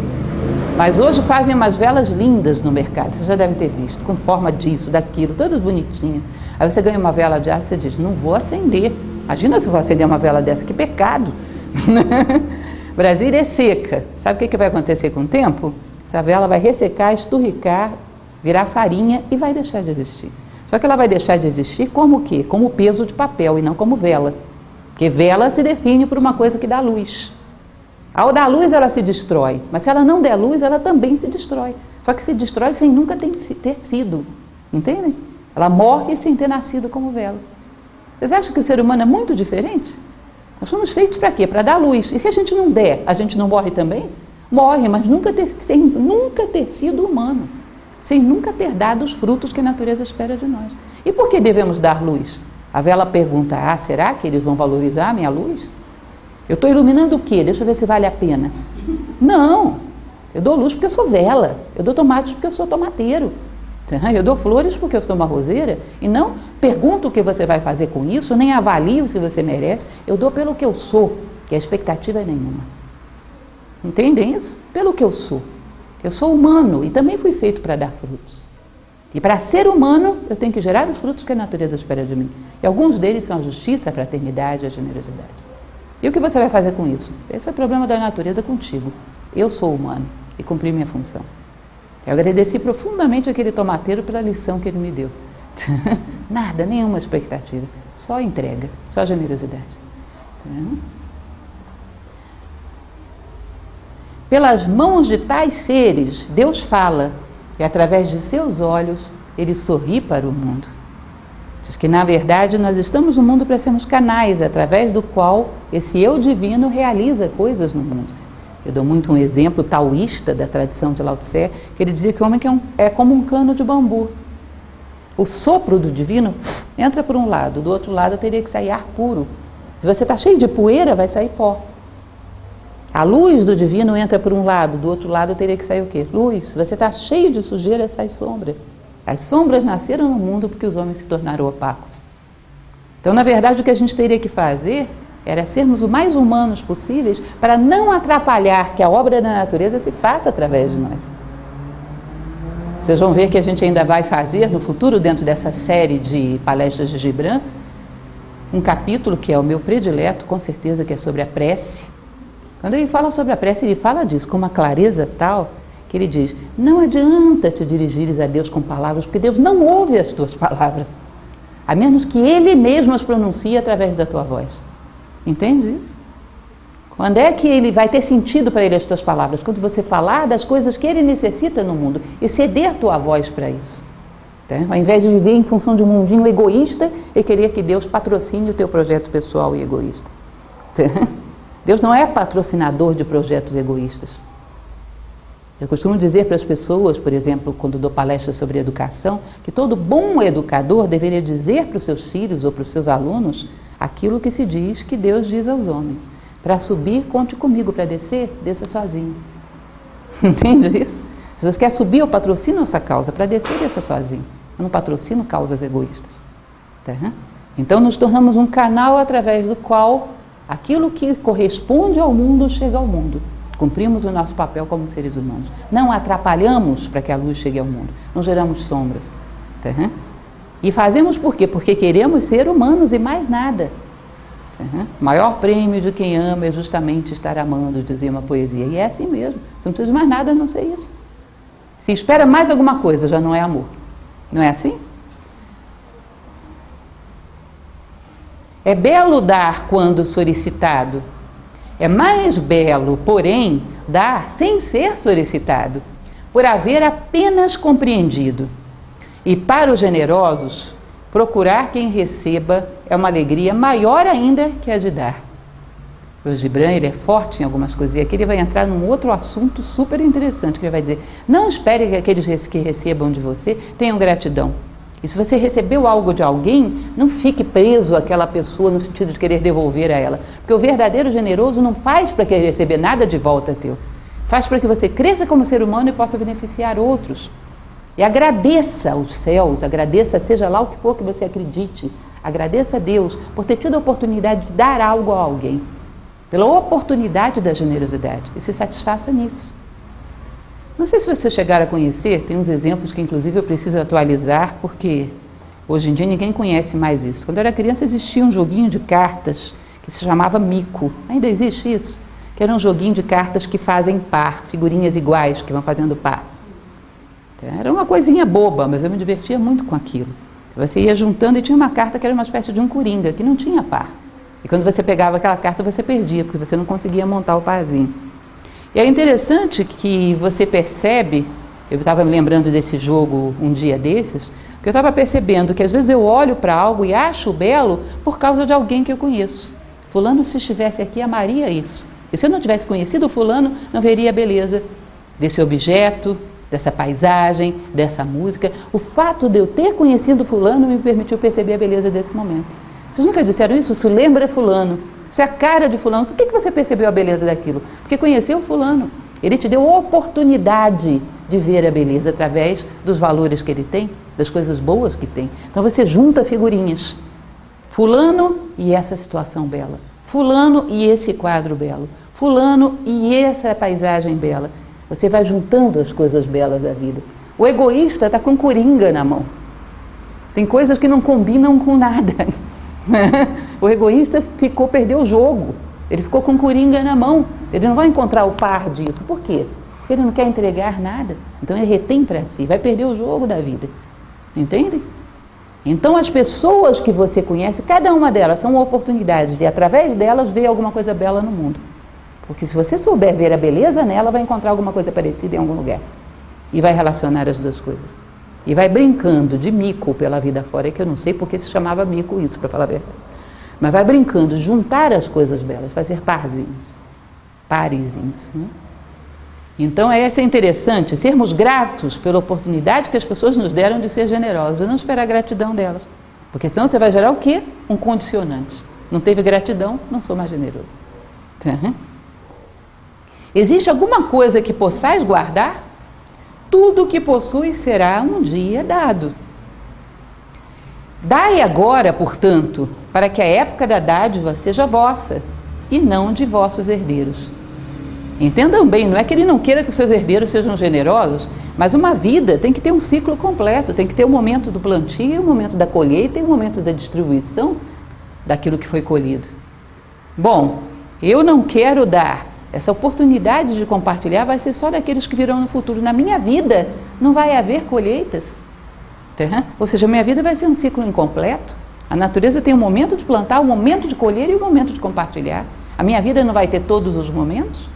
Mas hoje fazem umas velas lindas no mercado, vocês já devem ter visto, com forma disso, daquilo, todas bonitinhas. Aí você ganha uma vela de aço e você diz, não vou acender. Imagina se eu vou acender uma vela dessa, que pecado. Brasília é seca. Sabe o que vai acontecer com o tempo? Essa vela vai ressecar, esturricar, virar farinha e vai deixar de existir. Só que ela vai deixar de existir como o quê? Como peso de papel e não como vela. Porque vela se define por uma coisa que dá luz. Ao dar luz, ela se destrói, mas se ela não der luz, ela também se destrói. Só que se destrói sem nunca ter sido, entendem? Ela morre sem ter nascido como vela. Vocês acham que o ser humano é muito diferente? Nós somos feitos para quê? Para dar luz. E se a gente não der, a gente não morre também? Morre, mas sem nunca ter sido humano, sem nunca ter dado os frutos que a natureza espera de nós. E por que devemos dar luz? A vela pergunta, será que eles vão valorizar a minha luz? Eu estou iluminando o quê? Deixa eu ver se vale a pena. Não, eu dou luz porque eu sou vela, eu dou tomates porque eu sou tomateiro, eu dou flores porque eu sou uma roseira, e não pergunto o que você vai fazer com isso, nem avalio se você merece, eu dou pelo que eu sou, que a expectativa é nenhuma. Entendem isso? Pelo que eu sou. Eu sou humano e também fui feito para dar frutos. E para ser humano, eu tenho que gerar os frutos que a natureza espera de mim. E alguns deles são a justiça, a fraternidade, a generosidade. E o que você vai fazer com isso? Esse é o problema da natureza contigo. Eu sou humano e cumpri minha função. Eu agradeci profundamente aquele tomateiro pela lição que ele me deu. Nada, nenhuma expectativa. Só entrega, só generosidade. Pelas mãos de tais seres, Deus fala, e através de seus olhos, Ele sorri para o mundo. Diz que, na verdade, nós estamos no mundo para sermos canais, através do qual esse eu divino realiza coisas no mundo. Eu dou muito um exemplo taoísta da tradição de Lao Tse, que ele dizia que o homem é como um cano de bambu. O sopro do divino entra por um lado, do outro lado teria que sair ar puro. Se você está cheio de poeira, vai sair pó. A luz do divino entra por um lado, do outro lado teria que sair o quê? Luz. Se você está cheio de sujeira, sai sombra. As sombras nasceram no mundo porque os homens se tornaram opacos. Então, na verdade, o que a gente teria que fazer era sermos o mais humanos possíveis para não atrapalhar que a obra da natureza se faça através de nós. Vocês vão ver que a gente ainda vai fazer no futuro, dentro dessa série de palestras de Gibran, um capítulo que é o meu predileto, com certeza, que é sobre a prece. Quando ele fala sobre a prece, ele fala disso com uma clareza tal que ele diz, não adianta te dirigires a Deus com palavras, porque Deus não ouve as tuas palavras, a menos que Ele mesmo as pronuncie através da tua voz. Entende isso? Quando é que Ele vai ter sentido para Ele as tuas palavras? Quando você falar das coisas que Ele necessita no mundo e ceder a tua voz para isso. Ao invés de viver em função de um mundinho egoísta e querer que Deus patrocine o teu projeto pessoal e egoísta. Deus não é patrocinador de projetos egoístas. Eu costumo dizer para as pessoas, por exemplo, quando dou palestras sobre educação, que todo bom educador deveria dizer para os seus filhos ou para os seus alunos aquilo que se diz que Deus diz aos homens. Para subir, conte comigo, para descer, desça sozinho. Entende isso? Se você quer subir, eu patrocino essa causa, para descer, desça sozinho. Eu não patrocino causas egoístas. Então, nos tornamos um canal através do qual aquilo que corresponde ao mundo chega ao mundo. Cumprimos o nosso papel como seres humanos. Não atrapalhamos para que a luz chegue ao mundo. Não geramos sombras. E fazemos por quê? Porque queremos ser humanos e mais nada. O maior prêmio de quem ama é justamente estar amando, dizia uma poesia. E é assim mesmo. Você não precisa de mais nada a não ser isso. Se espera mais alguma coisa, já não é amor. Não é assim? É belo dar quando solicitado. É mais belo, porém, dar sem ser solicitado, por haver apenas compreendido. E para os generosos, procurar quem receba é uma alegria maior ainda que a de dar. O Gibran, ele é forte em algumas coisas, e aqui ele vai entrar num outro assunto super interessante, que ele vai dizer, não espere que aqueles que recebam de você tenham gratidão. E se você recebeu algo de alguém, não fique preso àquela pessoa no sentido de querer devolver a ela. Porque o verdadeiro generoso não faz para querer receber nada de volta teu. Faz para que você cresça como ser humano e possa beneficiar outros. E agradeça aos céus, agradeça seja lá o que for que você acredite. Agradeça a Deus por ter tido a oportunidade de dar algo a alguém. Pela oportunidade da generosidade. E se satisfaça nisso. Não sei se vocês chegaram a conhecer, tem uns exemplos que inclusive eu preciso atualizar, porque hoje em dia ninguém conhece mais isso. Quando eu era criança existia um joguinho de cartas que se chamava mico. Ainda existe isso? Que era um joguinho de cartas que fazem par, figurinhas iguais que vão fazendo par. Era uma coisinha boba, mas eu me divertia muito com aquilo. Você ia juntando e tinha uma carta que era uma espécie de um coringa, que não tinha par. E quando você pegava aquela carta você perdia, porque você não conseguia montar o parzinho. E é interessante que você percebe, eu estava me lembrando desse jogo um dia desses, que eu estava percebendo que às vezes eu olho para algo e acho belo por causa de alguém que eu conheço. Fulano, se estivesse aqui, amaria isso. E se eu não tivesse conhecido o fulano, não veria a beleza desse objeto, dessa paisagem, dessa música. O fato de eu ter conhecido o fulano me permitiu perceber a beleza desse momento. Vocês nunca disseram isso? Isso lembra fulano. Isso é a cara de fulano. Por que você percebeu a beleza daquilo? Porque conheceu o fulano. Ele te deu a oportunidade de ver a beleza através dos valores que ele tem, das coisas boas que tem. Então você junta figurinhas. Fulano e essa situação bela. Fulano e esse quadro belo. Fulano e essa paisagem bela. Você vai juntando as coisas belas da vida. O egoísta está com coringa na mão. Tem coisas que não combinam com nada. O egoísta perdeu o jogo. Ele ficou com coringa na mão. Ele não vai encontrar o par disso. Por quê? Porque ele não quer entregar nada. Então ele retém para si. Vai perder o jogo da vida. Entende? Então as pessoas que você conhece, cada uma delas são uma oportunidade de, através delas, ver alguma coisa bela no mundo. Porque se você souber ver a beleza nela, vai encontrar alguma coisa parecida em algum lugar. E vai relacionar as duas coisas. E vai brincando de mico pela vida fora, que eu não sei porque se chamava mico isso, para falar a verdade. Mas vai brincando, juntar as coisas belas, fazer parzinhos, parezinhos. Né? Então é interessante sermos gratos pela oportunidade que as pessoas nos deram de ser generosas, e não esperar a gratidão delas. Porque senão você vai gerar o quê? Um condicionante. Não teve gratidão, não sou mais generoso. Uhum. Existe alguma coisa que possais guardar? Tudo o que possuis será um dia dado. Dai agora, portanto, para que a época da dádiva seja vossa, e não de vossos herdeiros. Entendam bem, não é que ele não queira que os seus herdeiros sejam generosos, mas uma vida tem que ter um ciclo completo, tem que ter o momento do plantio, o momento da colheita e o momento da distribuição daquilo que foi colhido. Bom, eu não quero dar. Essa oportunidade de compartilhar vai ser só daqueles que virão no futuro. Na minha vida não vai haver colheitas. Ou seja, a minha vida vai ser um ciclo incompleto. A natureza tem um momento de plantar, um momento de colher e um momento de compartilhar. A minha vida não vai ter todos os momentos.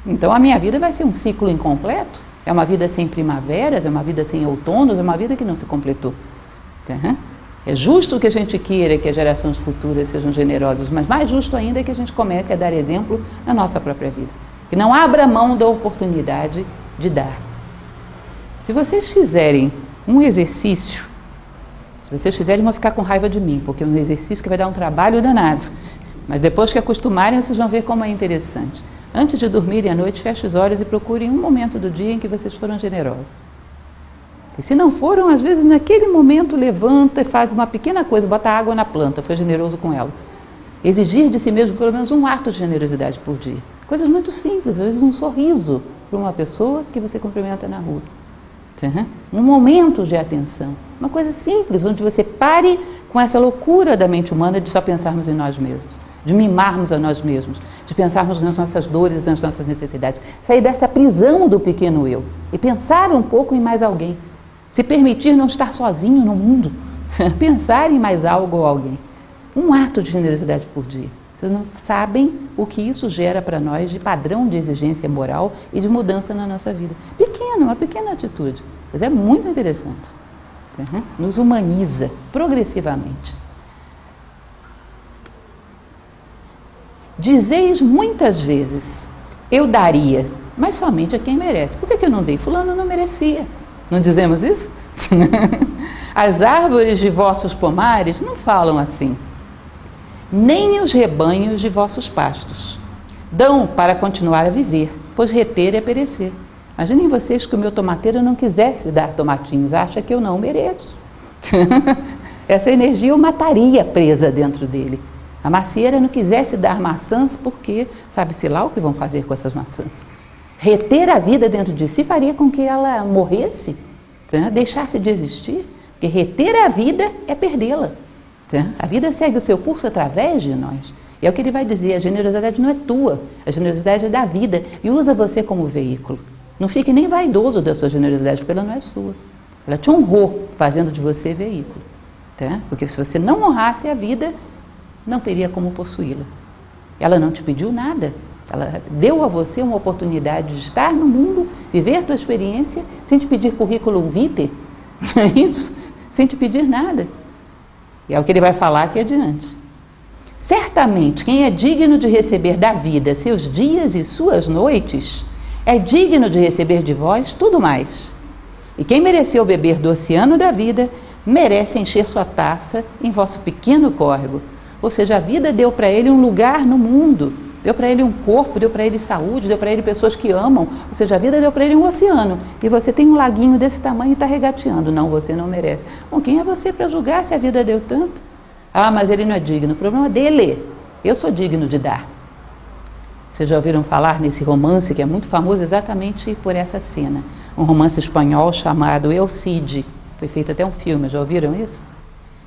Então a minha vida vai ser um ciclo incompleto. É uma vida sem primaveras, é uma vida sem outonos, é uma vida que não se completou. É justo que a gente queira que as gerações futuras sejam generosas, mas mais justo ainda é que a gente comece a dar exemplo na nossa própria vida. Que não abra mão da oportunidade de dar. Se vocês fizerem um exercício, se vocês fizerem, vão ficar com raiva de mim, porque é um exercício que vai dar um trabalho danado. Mas depois que acostumarem, vocês vão ver como é interessante. Antes de dormirem à noite, fechem os olhos e procurem um momento do dia em que vocês foram generosos. E se não foram, às vezes naquele momento levanta e faz uma pequena coisa, bota água na planta, foi generoso com ela. Exigir de si mesmo pelo menos um ato de generosidade por dia. Coisas muito simples, às vezes um sorriso para uma pessoa que você cumprimenta na rua. Um momento de atenção, uma coisa simples, onde você pare com essa loucura da mente humana de só pensarmos em nós mesmos, de mimarmos a nós mesmos, de pensarmos nas nossas dores, nas nossas necessidades, sair dessa prisão do pequeno eu e pensar um pouco em mais alguém. Se permitir não estar sozinho no mundo, pensar em mais algo ou alguém. Um ato de generosidade por dia. Vocês não sabem o que isso gera para nós de padrão de exigência moral e de mudança na nossa vida. Pequeno, uma pequena atitude, mas é muito interessante. Nos humaniza progressivamente. Dizeis muitas vezes, eu daria, mas somente a quem merece. Por que eu não dei? Fulano não merecia. Não dizemos isso? As árvores de vossos pomares não falam assim, nem os rebanhos de vossos pastos. Dão para continuar a viver, pois reter é perecer. Imaginem vocês que o meu tomateiro não quisesse dar tomatinhos, acha que eu não mereço. Essa energia eu mataria presa dentro dele. A macieira não quisesse dar maçãs porque sabe-se lá o que vão fazer com essas maçãs. Reter a vida dentro de si faria com que ela morresse, deixasse de existir, porque reter a vida é perdê-la. A vida segue o seu curso através de nós. E é o que ele vai dizer, a generosidade não é tua, a generosidade é da vida e usa você como veículo. Não fique nem vaidoso da sua generosidade, porque ela não é sua. Ela te honrou, fazendo de você veículo. Porque se você não honrasse a vida, não teria como possuí-la. Ela não te pediu nada, Ela deu a você uma oportunidade de estar no mundo, viver a tua experiência, sem te pedir currículo vitae, não é isso? Sem te pedir nada. E é o que ele vai falar aqui adiante. Certamente, quem é digno de receber da vida seus dias e suas noites, é digno de receber de vós tudo mais. E quem mereceu beber do oceano da vida, merece encher sua taça em vosso pequeno córrego. Ou seja, a vida deu para ele um lugar no mundo, deu para ele um corpo, deu para ele saúde, deu para ele pessoas que amam. Ou seja, a vida deu para ele um oceano. E você tem um laguinho desse tamanho e está regateando. Não, você não merece. Bom, quem é você para julgar se a vida deu tanto? Ah, mas ele não é digno. O problema é dele. Eu sou digno de dar. Vocês já ouviram falar nesse romance que é muito famoso exatamente por essa cena? Um romance espanhol chamado El Cid. Foi feito até um filme, já ouviram isso?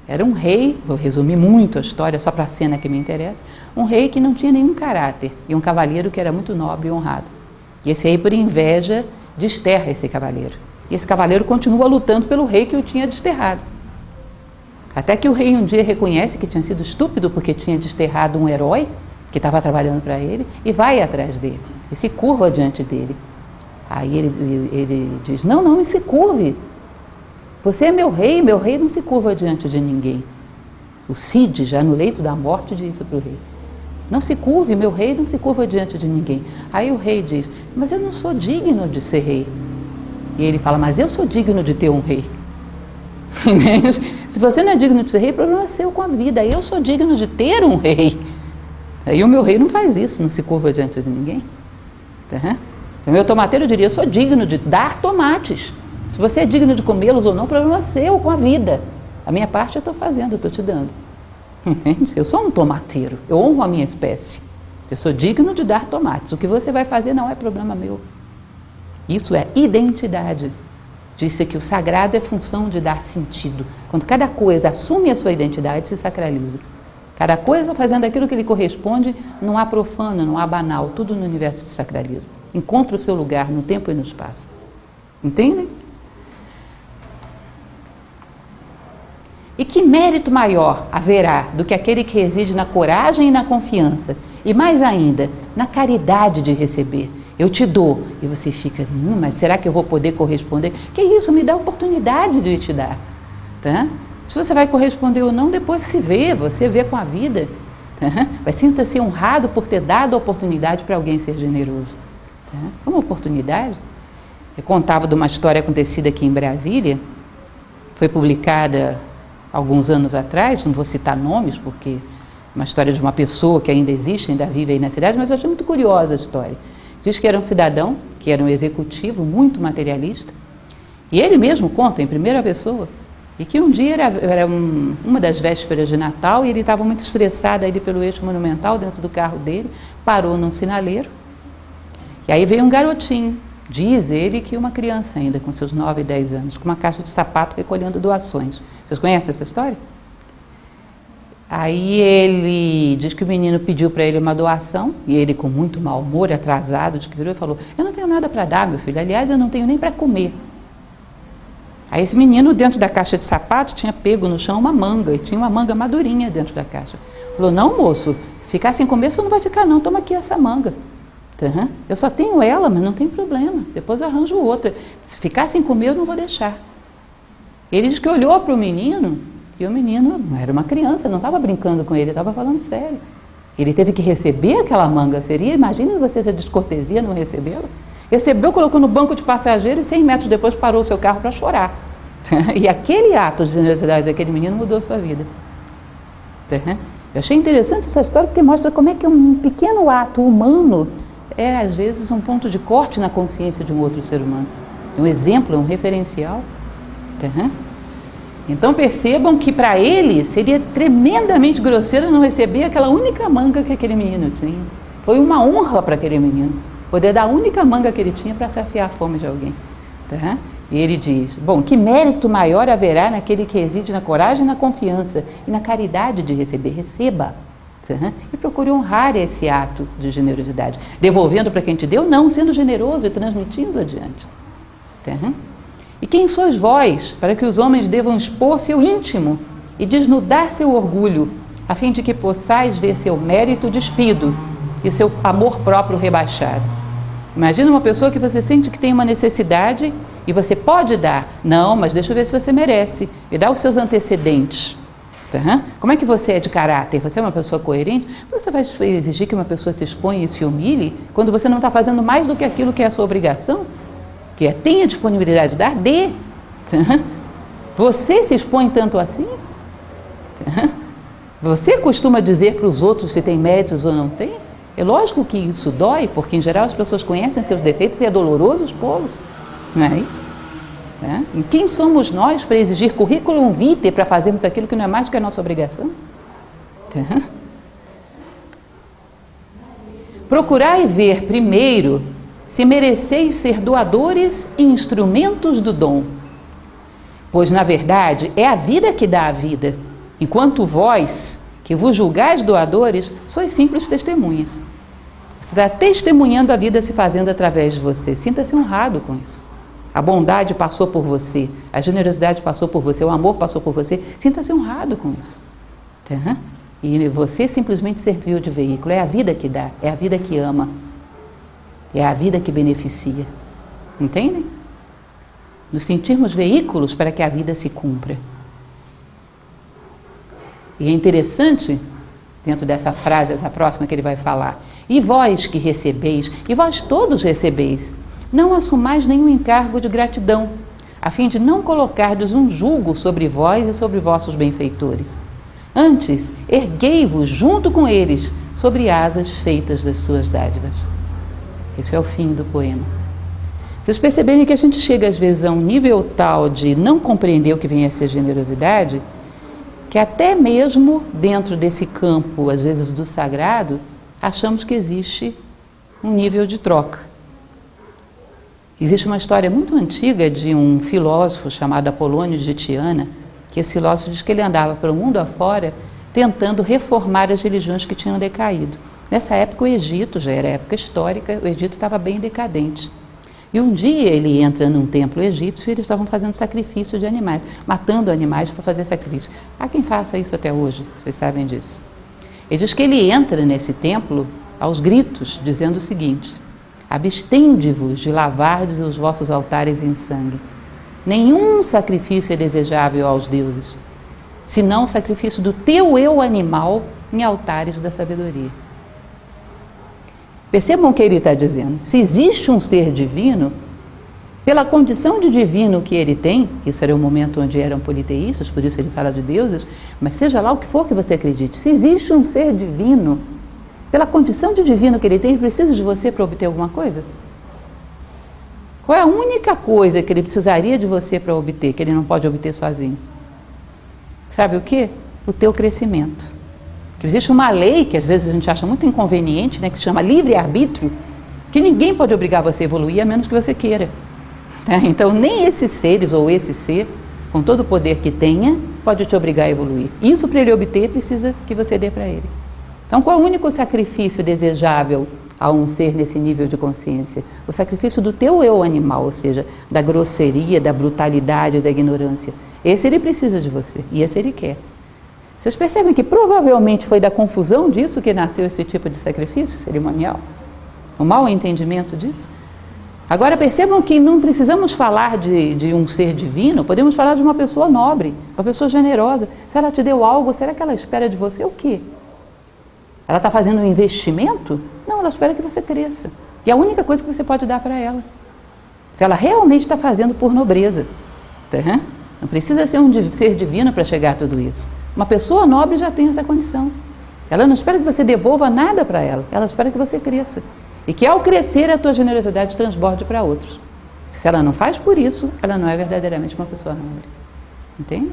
Era um rei, vou resumir muito a história só para a cena que me interessa, um rei que não tinha nenhum caráter e um cavaleiro que era muito nobre e honrado. E esse rei, por inveja, desterra esse cavaleiro. E esse cavaleiro continua lutando pelo rei que o tinha desterrado. Até que o rei um dia reconhece que tinha sido estúpido porque tinha desterrado um herói que estava trabalhando para ele e vai atrás dele, e se curva diante dele. Aí ele diz, não se curve. Você é meu rei não se curva diante de ninguém. O Cid, já no leito da morte, diz isso para o rei. Não se curve, meu rei não se curva diante de ninguém. Aí o rei diz, mas eu não sou digno de ser rei. E ele fala, mas eu sou digno de ter um rei. Se você não é digno de ser rei, o problema é seu com a vida. Eu sou digno de ter um rei. Aí o meu rei não faz isso, não se curva diante de ninguém. Tá? O meu tomateiro diria, eu sou digno de dar tomates. Se você é digno de comê-los ou não, o problema é seu com a vida. A minha parte eu estou fazendo, eu estou te dando. Entende? Eu sou um tomateiro, eu honro a minha espécie. Eu sou digno de dar tomates. O que você vai fazer não é problema meu. Isso é identidade. Disse que o sagrado é função de dar sentido. Quando cada coisa assume a sua identidade, se sacraliza. Cada coisa fazendo aquilo que lhe corresponde, não há profano, não há banal. Tudo no universo se sacraliza. Encontra o seu lugar no tempo e no espaço. Entendem? E que mérito maior haverá do que aquele que reside na coragem e na confiança, e mais ainda, na caridade de receber? Eu te dou, e você fica, mas será que eu vou poder corresponder? Que isso, me dá a oportunidade de te dar. Tá? Se você vai corresponder ou não, depois você vê com a vida. Tá? Mas sinta-se honrado por ter dado a oportunidade para alguém ser generoso. Tá? Uma oportunidade. Eu contava de uma história acontecida aqui em Brasília, foi publicada alguns anos atrás, não vou citar nomes, porque é uma história de uma pessoa que ainda existe, ainda vive aí na cidade, mas eu achei muito curiosa a história. Diz que era um cidadão, que era um executivo muito materialista, e ele mesmo conta em primeira pessoa, e que um dia era uma das vésperas de Natal, e ele estava muito estressado ali pelo eixo monumental, dentro do carro dele, parou num sinaleiro, e aí veio um garotinho, diz ele que uma criança ainda, com seus 9, 10 anos, com uma caixa de sapato recolhendo doações. Vocês conhecem essa história? Aí ele diz que o menino pediu para ele uma doação, e ele com muito mau humor, atrasado, diz que virou e falou, eu não tenho nada para dar, meu filho, aliás, eu não tenho nem para comer. Aí esse menino, dentro da caixa de sapato, tinha pego no chão uma manga, e tinha uma manga madurinha dentro da caixa. Falou, não moço, se ficar sem comer, você não vai ficar não, toma aqui essa manga. Uhum. Eu só tenho ela, mas não tem problema, depois eu arranjo outra. Se ficar sem comer, eu não vou deixar. Ele diz que olhou para o menino, e o menino não era uma criança, não estava brincando com ele, estava falando sério. Ele teve que receber aquela manga, imagina você essa descortesia não recebê-la. Recebeu, colocou no banco de passageiro e 100 metros depois parou o seu carro para chorar. E aquele ato de generosidade daquele menino mudou a sua vida. Eu achei interessante essa história porque mostra como é que um pequeno ato humano é, às vezes, um ponto de corte na consciência de um outro ser humano. É um exemplo, é um referencial. Então percebam que para ele seria tremendamente grosseiro não receber aquela única manga que aquele menino tinha. Foi uma honra para aquele menino poder dar a única manga que ele tinha para saciar a fome de alguém. E ele diz, bom, que mérito maior haverá naquele que reside na coragem e na confiança e na caridade de receber? Receba. E procure honrar esse ato de generosidade, devolvendo para quem te deu, não, sendo generoso e transmitindo adiante. E quem sois vós, para que os homens devam expor seu íntimo e desnudar seu orgulho, a fim de que possais ver seu mérito despido e seu amor próprio rebaixado. Imagina uma pessoa que você sente que tem uma necessidade e você pode dar. Não, mas deixa eu ver se você merece. E dá os seus antecedentes. Tá? Como é que você é de caráter? Você é uma pessoa coerente? Você vai exigir que uma pessoa se exponha e se humilhe quando você não está fazendo mais do que aquilo que é a sua obrigação? Que é, tenha disponibilidade de dar, dê. Tá? Você se expõe tanto assim? Tá? Você costuma dizer para os outros se tem méritos ou não tem? É lógico que isso dói, porque em geral as pessoas conhecem seus defeitos e é doloroso expô-los. Não é isso? Tá? E quem somos nós para exigir currículum vitae para fazermos aquilo que não é mais do que a nossa obrigação? Tá? Procurai ver primeiro se mereceis ser doadores e instrumentos do dom. Pois, na verdade, é a vida que dá a vida, enquanto vós, que vos julgais doadores, sois simples testemunhas. Você está testemunhando a vida se fazendo através de você. Sinta-se honrado com isso. A bondade passou por você, a generosidade passou por você, o amor passou por você. Sinta-se honrado com isso. Tá? E você simplesmente serviu de veículo. É a vida que dá, é a vida que ama, é a vida que beneficia. Entendem? Nos sentirmos veículos para que a vida se cumpra. E é interessante, dentro dessa frase, essa próxima que ele vai falar, e vós que recebeis, e vós todos recebeis, não assumais nenhum encargo de gratidão, a fim de não colocardes um jugo sobre vós e sobre vossos benfeitores. Antes, erguei-vos junto com eles, sobre asas feitas das suas dádivas. Esse é o fim do poema. Vocês perceberem que a gente chega às vezes a um nível tal de não compreender o que vem a ser generosidade, que até mesmo dentro desse campo, às vezes do sagrado, achamos que existe um nível de troca. Existe uma história muito antiga de um filósofo chamado Apolônio de Tiana, que esse filósofo diz que ele andava pelo mundo afora tentando reformar as religiões que tinham decaído. Nessa época o Egito, já era época histórica, o Egito estava bem decadente. E um dia ele entra num templo egípcio e eles estavam fazendo sacrifício de animais, matando animais para fazer sacrifício. Há quem faça isso até hoje, vocês sabem disso. Ele diz que ele entra nesse templo aos gritos, dizendo o seguinte: abstende-vos de lavardes os vossos altares em sangue. Nenhum sacrifício é desejável aos deuses, senão o sacrifício do teu eu animal em altares da sabedoria. Percebam o que ele está dizendo. Se existe um ser divino, pela condição de divino que ele tem, isso era o momento onde eram politeístas, por isso ele fala de deuses, mas seja lá o que for que você acredite, se existe um ser divino, pela condição de divino que ele tem, ele precisa de você para obter alguma coisa? Qual é a única coisa que ele precisaria de você para obter, que ele não pode obter sozinho? Sabe o quê? O teu crescimento. Existe uma lei que às vezes a gente acha muito inconveniente, né, que se chama livre-arbítrio, que ninguém pode obrigar você a evoluir a menos que você queira. Tá? Então nem esses seres ou esse ser, com todo o poder que tenha, pode te obrigar a evoluir. Isso para ele obter precisa que você dê para ele. Então qual é o único sacrifício desejável a um ser nesse nível de consciência? O sacrifício do teu eu animal, ou seja, da grosseria, da brutalidade, da ignorância. Esse ele precisa de você e esse ele quer. Vocês percebem que provavelmente foi da confusão disso que nasceu esse tipo de sacrifício cerimonial? O mau entendimento disso? Agora percebam que não precisamos falar de um ser divino, podemos falar de uma pessoa nobre, uma pessoa generosa. Se ela te deu algo, será que ela espera de você o quê? Ela está fazendo um investimento? Não, ela espera que você cresça. E é a única coisa que você pode dar para ela. Se ela realmente está fazendo por nobreza. Tá? Não precisa ser um ser divino para chegar a tudo isso. Uma pessoa nobre já tem essa condição. Ela não espera que você devolva nada para ela, ela espera que você cresça. E que ao crescer a tua generosidade transborde para outros. Se ela não faz por isso, ela não é verdadeiramente uma pessoa nobre. Entende?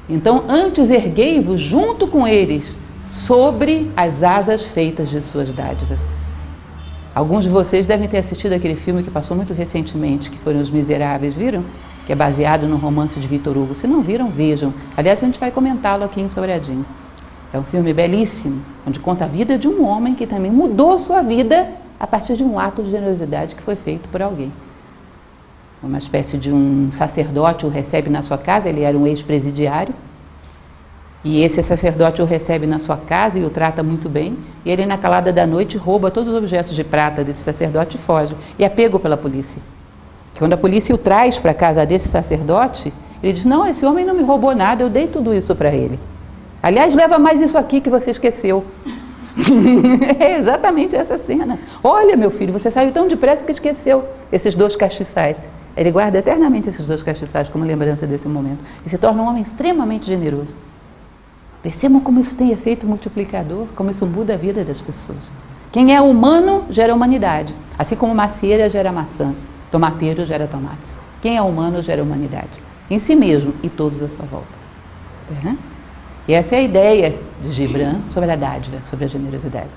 Então, antes erguei-vos junto com eles, sobre as asas feitas de suas dádivas. Alguns de vocês devem ter assistido aquele filme que passou muito recentemente, que foram Os Miseráveis, viram? Que é baseado no romance de Victor Hugo. Se não viram, vejam. Aliás, a gente vai comentá-lo aqui em Sobradinho. É um filme belíssimo, onde conta a vida de um homem que também mudou sua vida a partir de um ato de generosidade que foi feito por alguém. Uma espécie de um sacerdote o recebe na sua casa, ele era um ex-presidiário, E esse sacerdote o recebe na sua casa e o trata muito bem, e ele na calada da noite rouba todos os objetos de prata desse sacerdote e foge, e é pego pela polícia. Quando a polícia o traz para a casa desse sacerdote, ele diz, não, esse homem não me roubou nada, eu dei tudo isso para ele. Aliás, leva mais isso aqui que você esqueceu. É exatamente essa cena. Olha, meu filho, você saiu tão depressa que esqueceu esses 2 castiçais. Ele guarda eternamente esses 2 castiçais como lembrança desse momento. E se torna um homem extremamente generoso. Percebam como isso tem efeito multiplicador, como isso muda a vida das pessoas. Quem é humano gera humanidade. Assim como macieira gera maçãs, tomateiro gera tomates. Quem é humano gera humanidade. Em si mesmo e todos à sua volta. Tá? E essa é a ideia de Gibran sobre a dádiva, sobre a generosidade.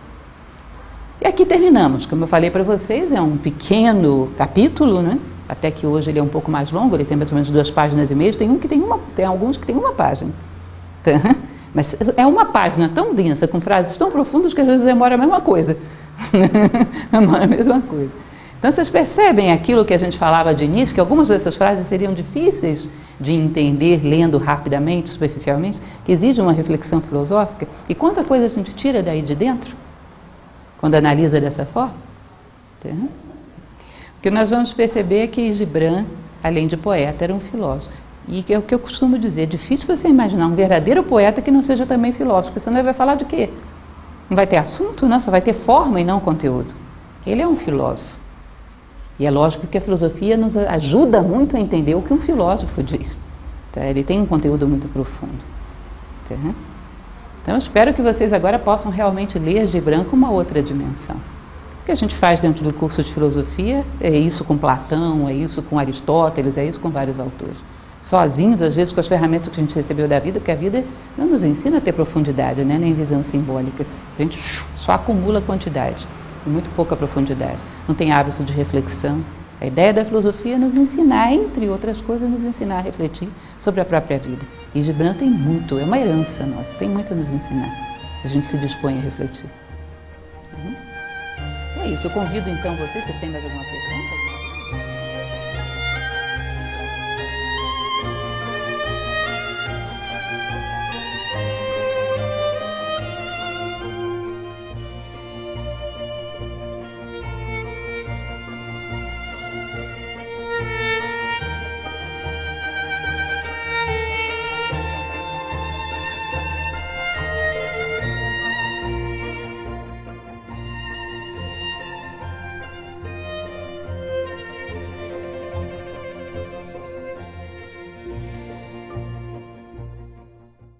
E aqui terminamos. Como eu falei para vocês, é um pequeno capítulo, né? Até que hoje ele é um pouco mais longo, ele tem mais ou menos 2 páginas e meia, tem alguns que tem 1 página. Tá? Mas é uma página tão densa, com frases tão profundas, que às vezes demora a mesma coisa. Demora a mesma coisa. Então vocês percebem aquilo que a gente falava de início, que algumas dessas frases seriam difíceis de entender lendo rapidamente, superficialmente, que exige uma reflexão filosófica. E quanta coisa a gente tira daí de dentro, quando analisa dessa forma? Entendeu? O que nós vamos perceber é que Gibran, além de poeta, era um filósofo. E é o que eu costumo dizer, é difícil você imaginar um verdadeiro poeta que não seja também filósofo, porque senão ele vai falar de quê? Não vai ter assunto, não? Só vai ter forma e não conteúdo. Ele é um filósofo. E é lógico que a filosofia nos ajuda muito a entender o que um filósofo diz. Tá? Ele tem um conteúdo muito profundo. Tá? Então eu espero que vocês agora possam realmente ler Gibran com uma outra dimensão. O que a gente faz dentro do curso de filosofia é isso com Platão, é isso com Aristóteles, é isso com vários autores. Sozinhos, às vezes, com as ferramentas que a gente recebeu da vida, porque a vida não nos ensina a ter profundidade, né? Nem visão simbólica. A gente só acumula quantidade, muito pouca profundidade. Não tem hábito de reflexão. A ideia da filosofia é nos ensinar, entre outras coisas, nos ensinar a refletir sobre a própria vida. E Gibran tem muito, é uma herança nossa, tem muito a nos ensinar, se a gente se dispõe a refletir. É isso, eu convido então vocês têm mais alguma pergunta?